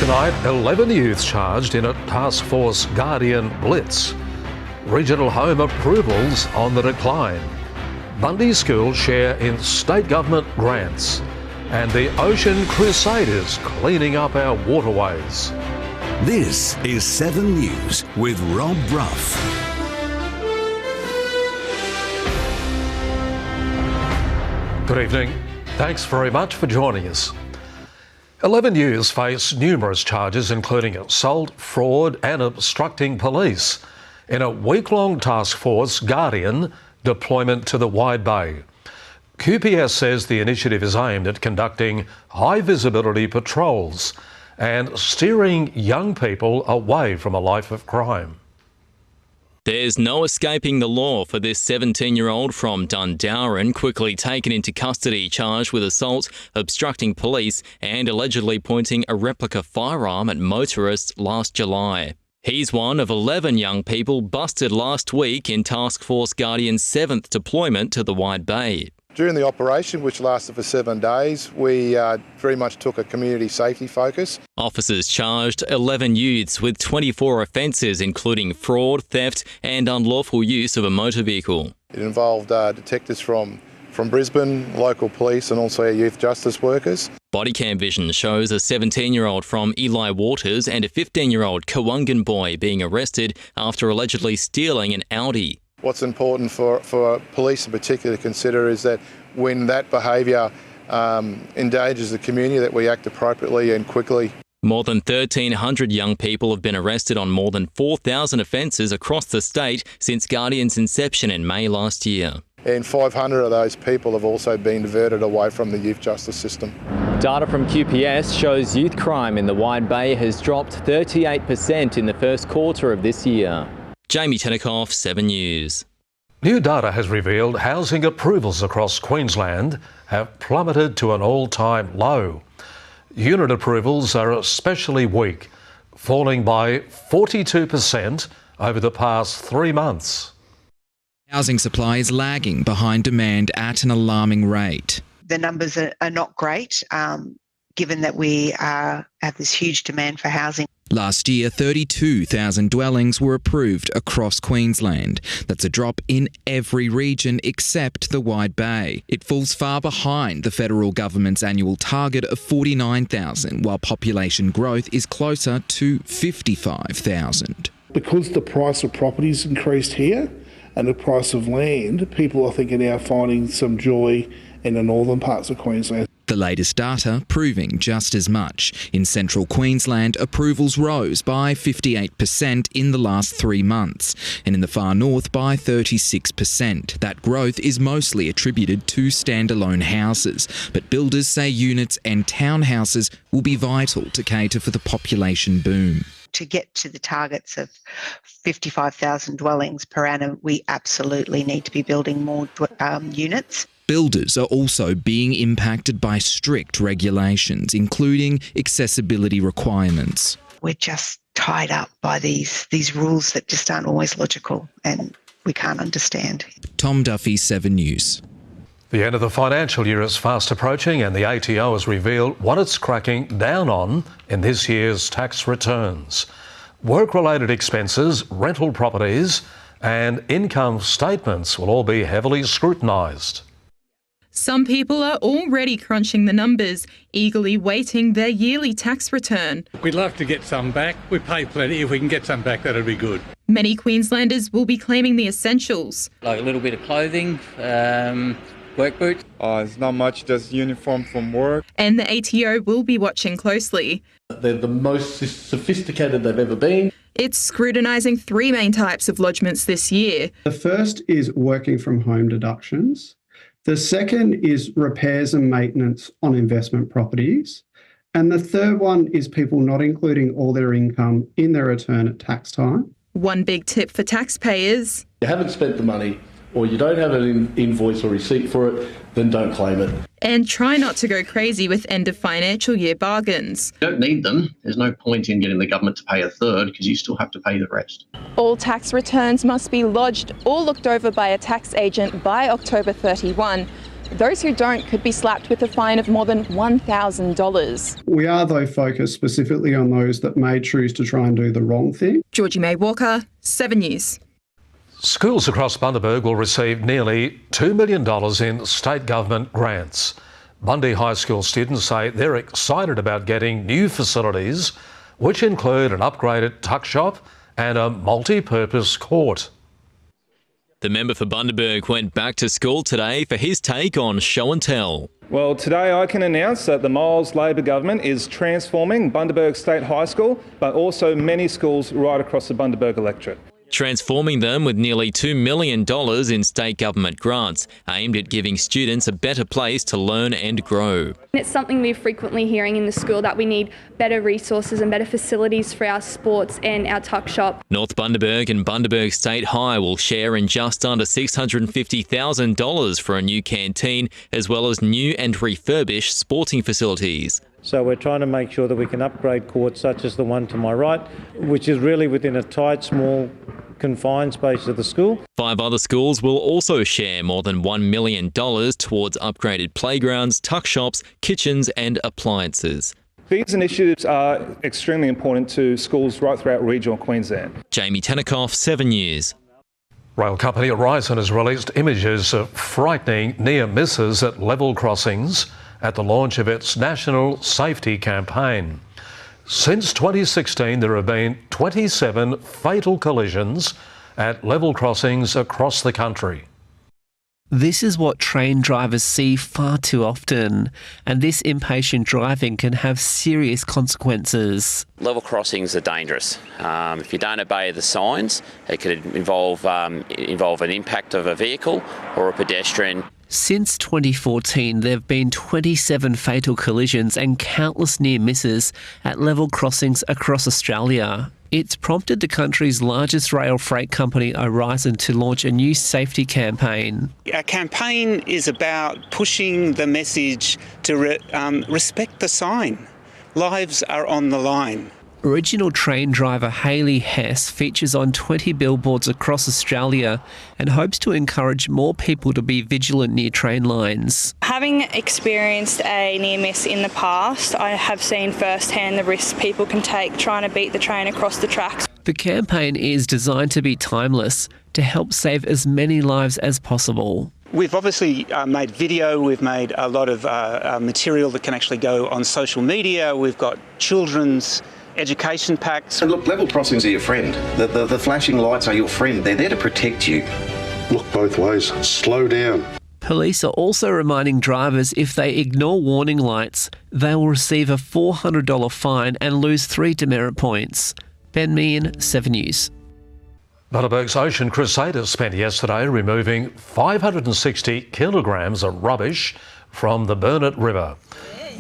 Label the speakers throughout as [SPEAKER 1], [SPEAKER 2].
[SPEAKER 1] Tonight, 11 youths charged in a Task Force Guardian blitz. Regional home approvals on the decline. Bundy schools share in state government grants. And the Ocean Crusaders cleaning up our waterways.
[SPEAKER 2] This is 7 News with Rob Brough.
[SPEAKER 1] Good evening. Thanks very much for joining us. 11 youths face numerous charges including assault, fraud and obstructing police in a week-long Task Force Guardian deployment to the Wide Bay. QPS says the initiative is aimed at conducting high-visibility patrols and steering young people away from a life of crime.
[SPEAKER 3] There's no escaping the law for this 17-year-old from Dundowran, quickly taken into custody, charged with assault, obstructing police and allegedly pointing a replica firearm at motorists last July. He's one of 11 young people busted last week in Task Force Guardian's 7th deployment to the Wide Bay.
[SPEAKER 4] During the operation, which lasted for 7 days, we very much took a community safety focus.
[SPEAKER 3] Officers charged 11 youths with 24 offences, including fraud, theft and unlawful use of a motor vehicle.
[SPEAKER 4] It involved detectives from Brisbane, local police and also our youth justice workers.
[SPEAKER 3] Body cam vision shows a 17-year-old from Eli Waters and a 15-year-old Kawungan boy being arrested after allegedly stealing an Audi.
[SPEAKER 4] What's important for police in particular to consider is that when that behaviour endangers the community, that we act appropriately and quickly.
[SPEAKER 3] More than 1,300 young people have been arrested on more than 4,000 offences across the state since Guardian's inception in May last year.
[SPEAKER 4] And 500 of those people have also been diverted away from the youth justice system.
[SPEAKER 5] Data from QPS shows youth crime in the Wide Bay has dropped 38% in the first quarter of this year.
[SPEAKER 3] Jamie Tenikoff, 7 News.
[SPEAKER 1] New data has revealed housing approvals across Queensland have plummeted to an all-time low. Unit approvals are especially weak, falling by 42% over the past 3 months.
[SPEAKER 6] Housing supply is lagging behind demand at an alarming rate.
[SPEAKER 7] The numbers are not great, given that we have this huge demand for housing.
[SPEAKER 6] Last year, 32,000 dwellings were approved across Queensland. That's a drop in every region except the Wide Bay. It falls far behind the federal government's annual target of 49,000, while population growth is closer to 55,000.
[SPEAKER 8] Because the price of properties increased here and the price of land, people I think are now finding some joy in the northern parts of Queensland.
[SPEAKER 6] The latest data proving just as much. In central Queensland, approvals rose by 58% in the last 3 months, and in the far north by 36%. That growth is mostly attributed to standalone houses, but builders say units and townhouses will be vital to cater for the population boom.
[SPEAKER 7] To get to the targets of 55,000 dwellings per annum, we absolutely need to be building more units.
[SPEAKER 6] Builders are also being impacted by strict regulations, including accessibility requirements.
[SPEAKER 7] We're just tied up by these rules that just aren't always logical and we can't understand.
[SPEAKER 6] Tom Duffy, 7 News.
[SPEAKER 1] The end of the financial year is fast approaching and the ATO has revealed what it's cracking down on in this year's tax returns. Work-related expenses, rental properties and income statements will all be heavily scrutinised.
[SPEAKER 9] Some people are already crunching the numbers, eagerly waiting their yearly tax return.
[SPEAKER 10] We'd love to get some back. We pay plenty. If we can get some back, that'd be good.
[SPEAKER 9] Many Queenslanders will be claiming the essentials.
[SPEAKER 11] Like a little bit of clothing, work boots.
[SPEAKER 12] It's not much, just uniform from work.
[SPEAKER 9] And the ATO will be watching closely.
[SPEAKER 13] They're the most sophisticated they've ever been.
[SPEAKER 9] It's scrutinising 3 main types of lodgements this year.
[SPEAKER 14] The first is working from home deductions. The second is repairs and maintenance on investment properties. And the third one is people not including all their income in their return at tax time.
[SPEAKER 9] One big tip for taxpayers.
[SPEAKER 13] You haven't spent the money or you don't have an invoice or receipt for it, then don't claim it.
[SPEAKER 9] And try not to go crazy with end of financial year bargains.
[SPEAKER 15] You don't need them. There's no point in getting the government to pay a third because you still have to pay the rest.
[SPEAKER 16] All tax returns must be lodged or looked over by a tax agent by October 31. Those who don't could be slapped with a fine of more than $1,000.
[SPEAKER 14] We are, though, focused specifically on those that may choose to try and do the wrong thing.
[SPEAKER 9] Georgie May Walker, 7 News.
[SPEAKER 1] Schools across Bundaberg will receive nearly $2 million in state government grants. Bundy High School students say they're excited about getting new facilities, which include an upgraded tuck shop and a multi-purpose court.
[SPEAKER 3] The member for Bundaberg went back to school today for his take on show and tell.
[SPEAKER 17] Well, today I can announce that the Miles Labor government is transforming Bundaberg State High School, but also many schools right across the Bundaberg electorate.
[SPEAKER 3] Transforming them with nearly $2 million in state government grants, aimed at giving students a better place to learn and grow.
[SPEAKER 18] It's something we're frequently hearing in the school, that we need better resources and better facilities for our sports and our tuck shop.
[SPEAKER 3] North Bundaberg and Bundaberg State High will share in just under $650,000 for a new canteen, as well as new and refurbished sporting facilities.
[SPEAKER 19] So we're trying to make sure that we can upgrade courts such as the one to my right, which is really within a tight, small, confined space of the school.
[SPEAKER 3] 5 other schools will also share more than $1 million towards upgraded playgrounds, tuck shops, kitchens and appliances.
[SPEAKER 17] These initiatives are extremely important to schools right throughout regional Queensland.
[SPEAKER 3] Jamie Tenikoff, 7 News.
[SPEAKER 1] Rail company Horizon has released images of frightening near misses at level crossings at the launch of its national safety campaign. Since 2016, there have been 27 fatal collisions at level crossings across the country.
[SPEAKER 20] This is what train drivers see far too often, and this impatient driving can have serious consequences.
[SPEAKER 21] Level crossings are dangerous. If you don't obey the signs, it could involve an impact of a vehicle or a pedestrian.
[SPEAKER 20] Since 2014, there have been 27 fatal collisions and countless near misses at level crossings across Australia. It's prompted the country's largest rail freight company, Horizon, to launch a new safety campaign.
[SPEAKER 22] Our campaign is about pushing the message to respect the sign. Lives are on the line.
[SPEAKER 20] Original train driver Hayley Hess features on 20 billboards across Australia and hopes to encourage more people to be vigilant near train lines.
[SPEAKER 23] Having experienced a near miss in the past, I have seen firsthand the risks people can take trying to beat the train across the tracks.
[SPEAKER 20] The campaign is designed to be timeless, to help save as many lives as possible.
[SPEAKER 22] We've obviously made video, we've made a lot of material that can actually go on social media, we've got children's education packs.
[SPEAKER 24] And look, level crossings are your friend. The flashing lights are your friend. They're there to protect you.
[SPEAKER 25] Look both ways. Slow down.
[SPEAKER 20] Police are also reminding drivers if they ignore warning lights, they will receive a $400 fine and lose 3 demerit points. Ben Meehan, 7 News.
[SPEAKER 1] Bundaberg's Ocean Crusaders spent yesterday removing 560 kilograms of rubbish from the Burnett River.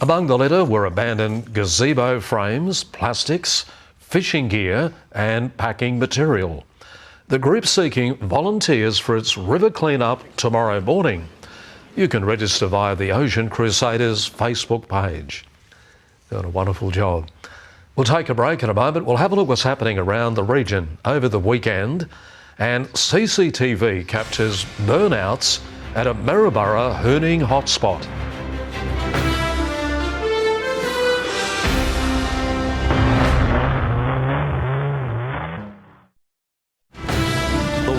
[SPEAKER 1] Among the litter were abandoned gazebo frames, plastics, fishing gear and packing material. The group's seeking volunteers for its river clean-up tomorrow morning. You can register via the Ocean Crusaders Facebook page. Doing a wonderful job. We'll take a break in a moment. We'll have a look what's happening around the region over the weekend. And CCTV captures burnouts at a Maryborough hooning hotspot.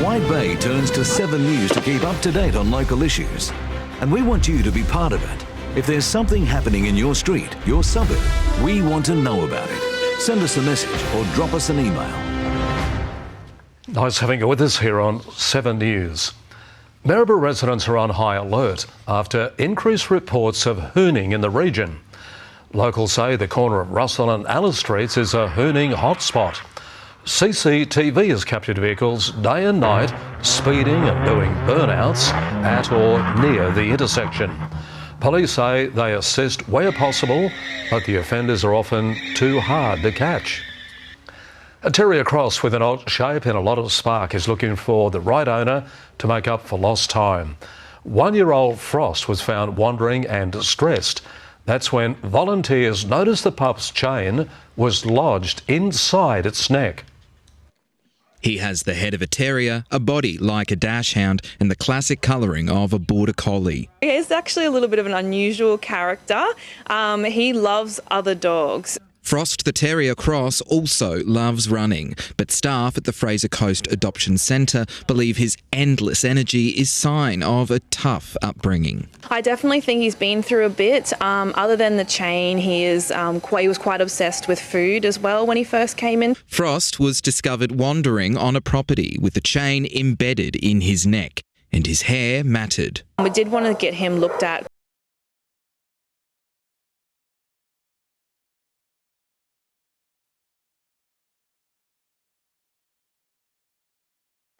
[SPEAKER 2] Wide Bay turns to 7 News to keep up to date on local issues. And we want you to be part of it. If there's something happening in your street, your suburb, we want to know about it. Send us a message or drop us an email.
[SPEAKER 1] Nice having you with us here on 7 News. Maryborough residents are on high alert after increased reports of hooning in the region. Locals say the corner of Russell and Alice Streets is a hooning hotspot. CCTV has captured vehicles day and night speeding and doing burnouts at or near the intersection. Police say they assist where possible, but the offenders are often too hard to catch. A terrier cross with an odd shape and a lot of spark is looking for the right owner to make up for lost time. 1-year-old Frost was found wandering and distressed. That's when volunteers noticed the pup's chain was lodged inside its neck.
[SPEAKER 4] He has the head of a terrier, a body like a dachshund, and the classic colouring of a border collie.
[SPEAKER 5] He's actually a little bit of an unusual character. He loves other dogs.
[SPEAKER 4] Frost the Terrier Cross also loves running, but staff at the Fraser Coast Adoption Centre believe his endless energy is sign of a tough upbringing.
[SPEAKER 5] I definitely think he's been through a bit. Other than the chain, he was quite obsessed with food as well when he first came in.
[SPEAKER 4] Frost was discovered wandering on a property with a chain embedded in his neck, and his hair matted.
[SPEAKER 5] We did want to get him looked at.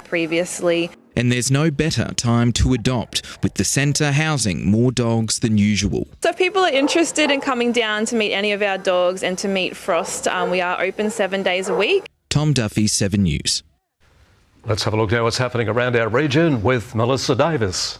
[SPEAKER 5] Previously.
[SPEAKER 4] And there's no better time to adopt, with the centre housing more dogs than usual.
[SPEAKER 5] So if people are interested in coming down to meet any of our dogs and to meet Frost, we are open 7 days a week.
[SPEAKER 4] Tom Duffy, 7 News.
[SPEAKER 1] Let's have a look now what's happening around our region with Melissa Davis.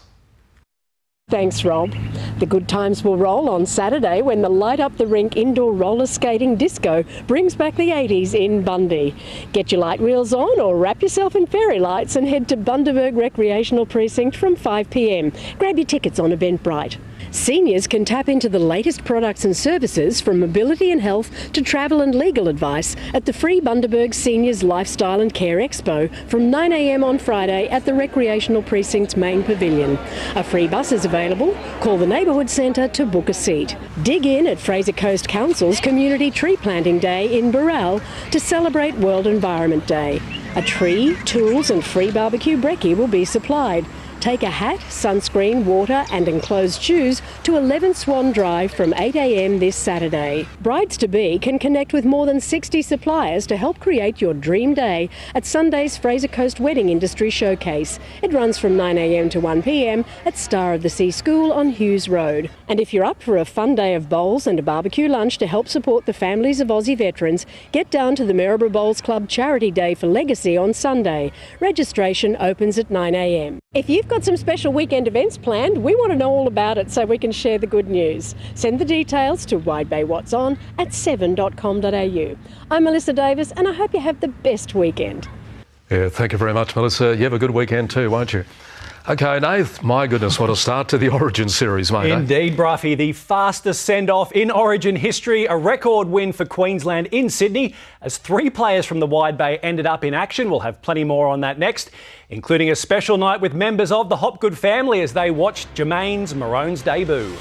[SPEAKER 6] Thanks, Rob. The good times will roll on Saturday when the Light Up the Rink indoor roller skating disco brings back the 80s in Bundy. Get your light wheels on or wrap yourself in fairy lights and head to Bundaberg Recreational Precinct from 5 p.m. Grab your tickets on Eventbrite. Seniors can tap into the latest products and services from mobility and health to travel and legal advice at the free Bundaberg Seniors Lifestyle and Care Expo from 9 a.m. on Friday at the Recreational Precinct's main pavilion. A free bus is available. Call the Neighbourhood Centre to book a seat. Dig in at Fraser Coast Council's Community Tree Planting Day in Brough to celebrate World Environment Day. A tree, tools and free barbecue brekkie will be supplied. Take a hat, sunscreen, water and enclosed shoes to 11 Swan Drive from 8 a.m. this Saturday. Brides-to-be can connect with more than 60 suppliers to help create your dream day at Sunday's Fraser Coast Wedding Industry Showcase. It runs from 9 a.m. to 1 p.m. at Star of the Sea School on Hughes Road. And if you're up for a fun day of bowls and a barbecue lunch to help support the families of Aussie veterans, get down to the Maryborough Bowls Club Charity Day for Legacy on Sunday. Registration opens at 9 a.m. If you've got some special weekend events planned, we want to know all about it so we can share the good news. Send the details to widebaywhatson@7.com.au. I'm Melissa Davis and I hope you have the best weekend.
[SPEAKER 1] Yeah, thank you very much, Melissa. You have a good weekend too, won't you? OK, Nath, my goodness, what a start to the Origin series, mate.
[SPEAKER 7] Indeed, Broughy, the fastest send-off in Origin history, a record win for Queensland in Sydney as 3 players from the Wide Bay ended up in action. We'll have plenty more on that next, including a special night with members of the Hopgood family as they watched Jermaine's Maroons debut.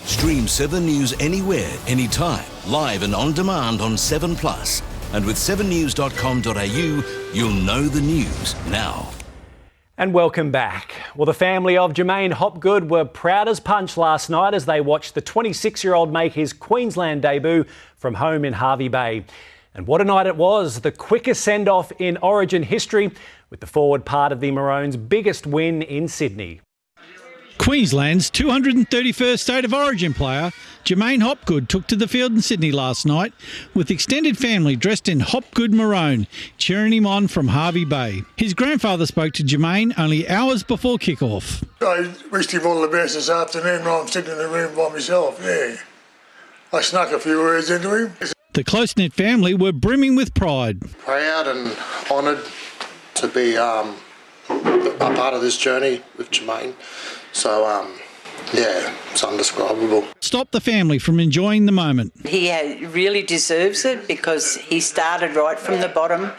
[SPEAKER 2] Stream 7 News anywhere, anytime, live and on demand on 7plus. And with 7news.com.au, you'll know the news now.
[SPEAKER 7] And welcome back. Well, the family of Jermaine Hopgood were proud as punch last night as they watched the 26-year-old make his Queensland debut from home in Hervey Bay. And what a night it was, the quickest send-off in Origin history, with the forward part of the Maroons' biggest win in Sydney.
[SPEAKER 10] Queensland's 231st State of Origin player, Jermaine Hopgood, took to the field in Sydney last night with extended family dressed in Hopgood maroon, cheering him on from Hervey Bay. His grandfather spoke to Jermaine only hours before kick-off.
[SPEAKER 8] I wished him all the best this afternoon while I'm sitting in the room by myself, yeah. I snuck a few words into him.
[SPEAKER 10] The close-knit family were brimming with pride.
[SPEAKER 25] Proud and honoured to be a part of this journey with Jermaine. So, yeah, it's indescribable.
[SPEAKER 10] Stop the family from enjoying the moment.
[SPEAKER 26] He really deserves it because he started right from the bottom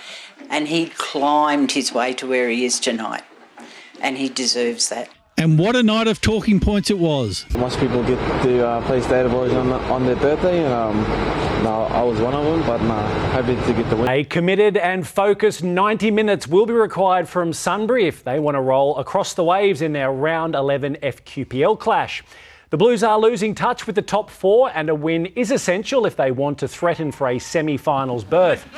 [SPEAKER 26] and he climbed his way to where he is tonight. And he deserves that.
[SPEAKER 10] And what a night of talking points it was.
[SPEAKER 27] Most people get to play State of Origin on their birthday, and I was one of them, but happy to get the win.
[SPEAKER 7] A committed and focused 90 minutes will be required from Sunbury if they want to roll across the waves in their Round 11 FQPL clash. The Blues are losing touch with the top 4 and a win is essential if they want to threaten for a semi-finals berth.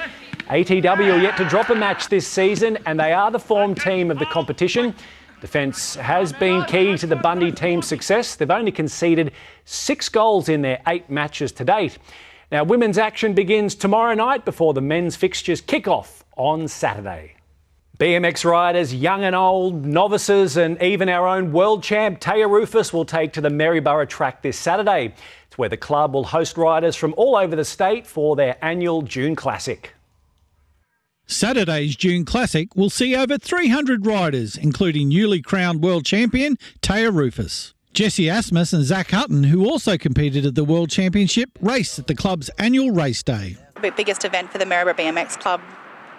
[SPEAKER 7] ATW are yet to drop a match this season and they are the form team of the competition. Defence has been key to the Bundy team's success. They've only conceded 6 goals in their 8 matches to date. Now, women's action begins tomorrow night before the men's fixtures kick off on Saturday. BMX riders, young and old, novices and even our own world champ Taya Rufus will take to the Maryborough track this Saturday. It's where the club will host riders from all over the state for their annual June Classic.
[SPEAKER 10] Saturday's June Classic will see over 300 riders, including newly crowned world champion Taya Rufus. Jesse Asmus and Zach Hutton, who also competed at the World Championship, race at the club's annual race day.
[SPEAKER 9] The biggest event for the Maryborough BMX Club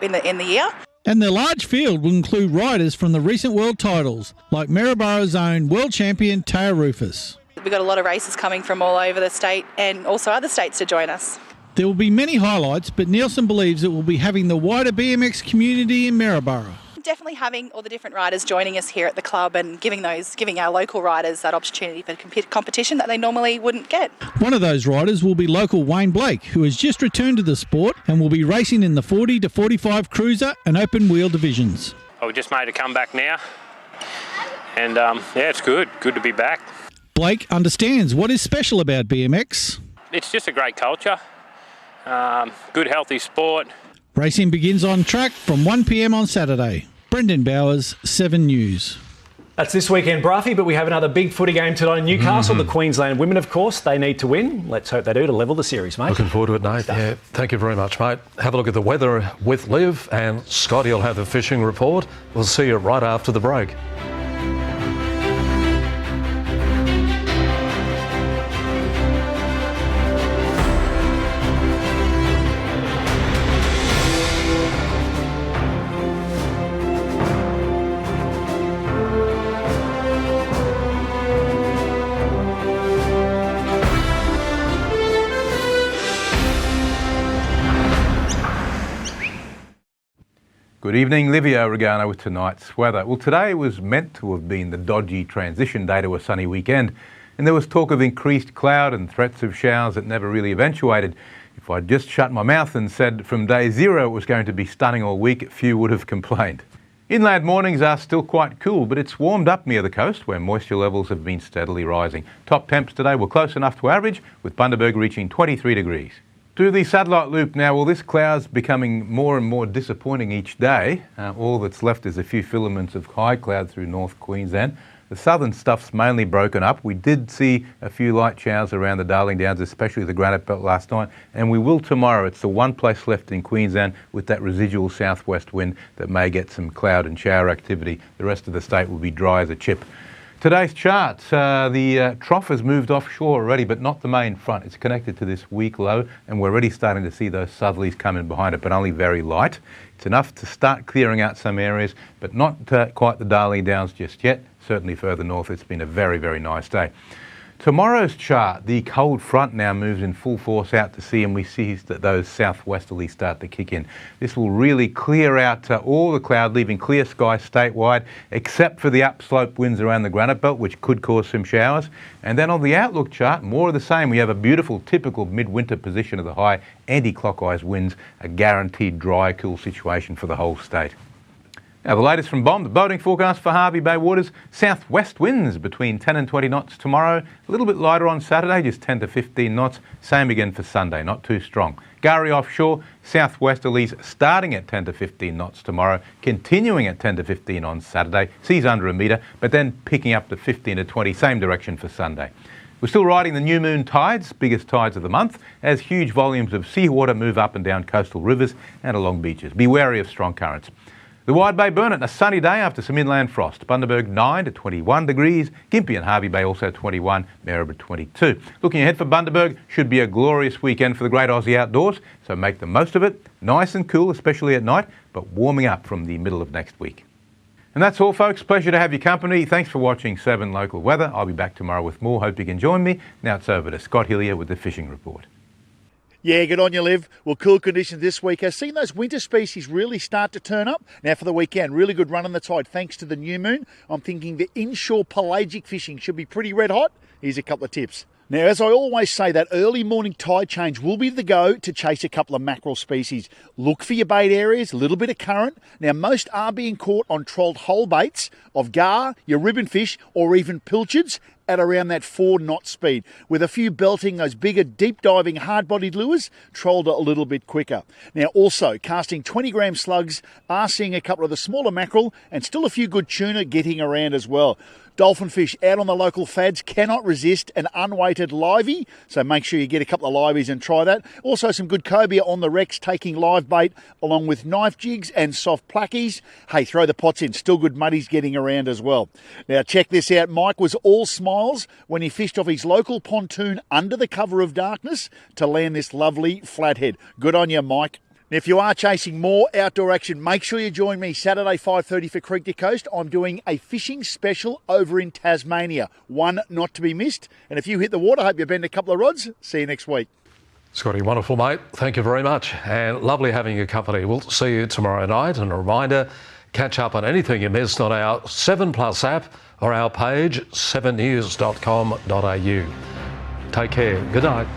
[SPEAKER 9] in the year.
[SPEAKER 10] And their large field will include riders from the recent world titles, like Maryboroug's own world champion Taya Rufus.
[SPEAKER 9] We've got a lot of races coming from all over the state and also other states to join us.
[SPEAKER 10] There will be many highlights, but Nielsen believes it will be having the wider BMX community in Maryborough.
[SPEAKER 9] Definitely having all the different riders joining us here at the club and giving our local riders that opportunity for competition that they normally wouldn't get.
[SPEAKER 10] One of those riders will be local Wayne Blake, who has just returned to the sport and will be racing in the 40 to 45 cruiser and open wheel divisions.
[SPEAKER 11] We just made a comeback now, and it's good to be back.
[SPEAKER 10] Blake understands what is special about BMX.
[SPEAKER 11] It's just a great culture, good healthy sport.
[SPEAKER 10] Racing begins on track from 1 p.m. on Saturday. Brendan Bowers, 7 News.
[SPEAKER 7] That's this weekend, Brough, but we have another big footy game tonight in Newcastle. The Queensland women, of course, they need to win. Let's hope they do to level the series, mate.
[SPEAKER 1] Looking forward to it, Nate. Yeah, thank you very much, mate. Have a look at the weather with Liv, and Scotty will have the fishing report. We'll see you right after the break.
[SPEAKER 12] Good evening, Livio, Regano with tonight's weather. Well, today was meant to have been the dodgy transition day to a sunny weekend, and there was talk of increased cloud and threats of showers that never really eventuated. If I'd just shut my mouth and said from day zero it was going to be stunning all week, few would have complained. Inland mornings are still quite cool, but it's warmed up near the coast where moisture levels have been steadily rising. Top temps today were close enough to average, with Bundaberg reaching 23 degrees. To the satellite loop now. Well, this cloud's becoming more and more disappointing each day. All that's left is a few filaments of high cloud through North Queensland. The southern stuff's mainly broken up. We did see a few light showers around the Darling Downs, especially the Granite Belt last night, and we will tomorrow. It's the one place left in Queensland with that residual southwest wind that may get some cloud and shower activity. The rest of the state will be dry as a chip. Today's chart, the trough has moved offshore already, but not the main front. It's connected to this weak low, and we're already starting to see those southerlies come in behind it, but only very light. It's enough to start clearing out some areas, but not quite the Darling Downs just yet. Certainly further north, it's been a very, very nice day. Tomorrow's chart, the cold front now moves in full force out to sea, and we see that those southwesterlies start to kick in. This will really clear out all the cloud, leaving clear skies statewide, except for the upslope winds around the Granite Belt, which could cause some showers. And then on the outlook chart, more of the same. We have a beautiful, typical midwinter position of the high anti-clockwise winds, a guaranteed dry, cool situation for the whole state. Now, the latest from BOM, the boating forecast for Hervey Bay waters, southwest winds between 10 and 20 knots tomorrow, a little bit lighter on Saturday, just 10 to 15 knots, same again for Sunday, not too strong. Gary offshore, southwesterlies starting at 10 to 15 knots tomorrow, continuing at 10 to 15 on Saturday, seas under a metre, but then picking up to 15 to 20, same direction for Sunday. We're still riding the new moon tides, biggest tides of the month, as huge volumes of seawater move up and down coastal rivers and along beaches. Be wary of strong currents. The Wide Bay Burnett, a sunny day after some inland frost. Bundaberg 9 to 21 degrees. Gympie and Hervey Bay also 21, Maryborough 22. Looking ahead for Bundaberg, should be a glorious weekend for the great Aussie outdoors, so make the most of it. Nice and cool, especially at night, but warming up from the middle of next week. And that's all, folks. Pleasure to have your company. Thanks for watching 7 Local Weather. I'll be back tomorrow with more. Hope you can join me. Now it's over to Scott Hillier with the Fishing Report.
[SPEAKER 13] Yeah, good on you, Liv. Well, cool conditions this week has seen those winter species really start to turn up. Now for the weekend, really good run on the tide thanks to the new moon. I'm thinking the inshore pelagic fishing should be pretty red hot. Here's a couple of tips. Now, as I always say, that early morning tide change will be the go to chase a couple of mackerel species. Look for your bait areas, a little bit of current. Now, most are being caught on trolled whole baits of gar, your ribbon fish, or even pilchards. at around that 4-knot speed. With a few belting, those bigger, deep-diving, hard-bodied lures trolled a little bit quicker. Now, also, casting 20-gram slugs are seeing a couple of the smaller mackerel and still a few good tuna getting around as well. Dolphin fish out on the local fads cannot resist an unweighted livey, so make sure you get a couple of liveys and try that. Also some good cobia on the wrecks taking live bait along with knife jigs and soft plackies. Hey, throw the pots in, still good muddies getting around as well. Now check this out, Mike was all smiles when he fished off his local pontoon under the cover of darkness to land this lovely flathead. Good on you, Mike. Now, if you are chasing more outdoor action, make sure you join me Saturday 5:30 for Creek to Coast. I'm doing a fishing special over in Tasmania. One not to be missed. And if you hit the water, I hope you bend a couple of rods. See you next week.
[SPEAKER 1] Scotty, wonderful, mate. Thank you very much. And lovely having your company. We'll see you tomorrow night. And a reminder, catch up on anything you missed on our 7plus app or our page, 7news.com.au. Take care. Good night.